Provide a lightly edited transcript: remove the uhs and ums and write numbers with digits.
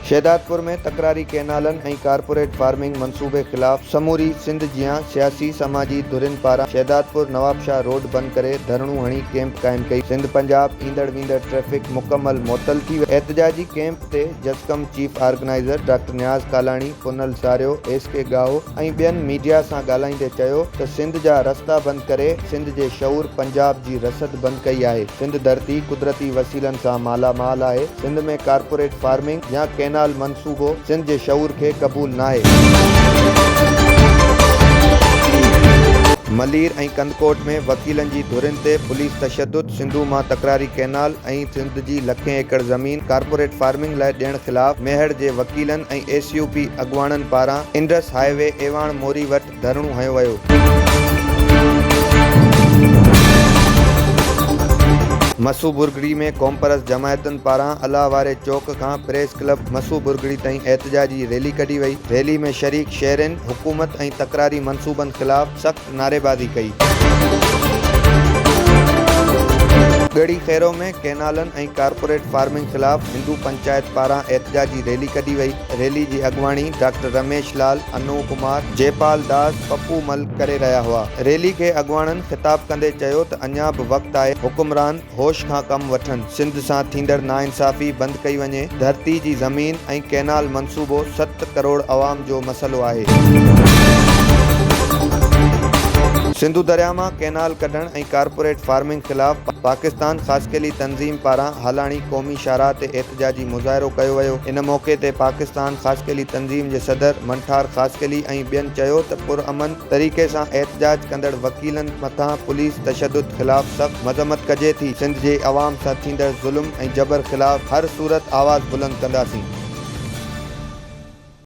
शहदादपुर में तकरारी कैनालन ऐं corporate farming मंसूबे खिलाफ समूरी सिंध जियां सियासी समाजी धुरिन पारां शहदादपुर नवाबशाह रोड बंद करे धरणू हणी कैंप कायम कई। सिंध पंजाब ईंदड़ वींदड़ ट्रैफिक मुकम्मल मुअत्तल थी। एहतजाजी कैंप ते जसकम चीफ ऑर्गेनाइज़र डॉक्टर नियाज़ कालाणी, पुनल सारियो, SK गाओ ऐं ॿियनि मीडिया सां ॻाल्हाईंदे चयो त सिंध जा रस्ता बंद करे सिंध जे शऊर पंजाब जी रसद बंद कई आहे। सिंध धरती कुदरती वसीलनि सां मालामाल आहे। सिंध में कारपोरेट फार्मिंग या कैनाल मंसूबो सिंध जे शऊर खे क़बूल नाहे। मलीर ऐं कंदकोट में वकीलनि जी धुरिन ते पुलिस तशद्दुद। सिंधु मां तकरारी कैनाल ऐं सिंध जी लखें एकड़ ज़मीन कारपोरेट फार्मिंग लाइ ॾियण ख़िलाफ़ मेहर जे वकीलनि ऐं SUP अॻुवाणनि पारां इंडस हाईवे एवाण मोरी वटि धरणो हयो वियो। मसूबुरगड़ी में कॉम्परस जमायतनि पारां अलाह वारे चौक खां प्रेस क्लब मसूबुरगड़ी ताईं एहतजाजी रैली कढी वई। रैली में शरीक शहरनि हुकूमत ऐं तकरारी मंसूबनि ख़िलाफ़ सख़्त नारेबाज़ी कई। गड़ी खैरो में कैनालन ऐं कारपोरेट फार्मिंग खिलाफ़ हिंदू पंचायत पारां एहतजाजी रैली कढी वई। रैली जी अॻुवाणी डॉक्टर रमेश लाल, अनु कुमार, जयपाल दास, पप्पू मल करे रहिया हुआ। रैली खे अॻुवाणनि ख़िताब कंदे चयो त अञा बि वक़्तु आहे हुकुमरान होश खां कमु वठनि। सिंध सां थींदड़ नाइंसाफ़ी बंदि कई वञे। धरती जी ज़मीन ऐं कैनाल मंसूबो 7 करोड़ अवाम जो मसइलो आहे। सिंधु दरिया मां कैनाल कढण ऐं कारपोरेट फार्मिंग खिलाफ़ पाकिस्तान ख़ासकेली तंज़ीम पारां हालाणी क़ौमी शाहराह ते एहतजाजी मुज़ाहिरो कयो वियो। इन मौक़े ते पाकिस्तान ख़ासकेली तंज़ीम जे सदर मंठार ख़ासकेली ऐं ॿियनि चयो त पुरअमन तरीक़े सां एहतजाज कंदड़ वकीलनि मथां पुलिस तशद्दुद ख़िलाफ़ सख़्त मज़म्मत कजे थी। सिंध जे अवाम सां थींदड़ ज़ुल्म ऐं जबर ख़िलाफ़ हर सूरत आवाज़ बुलंद कंदासीं।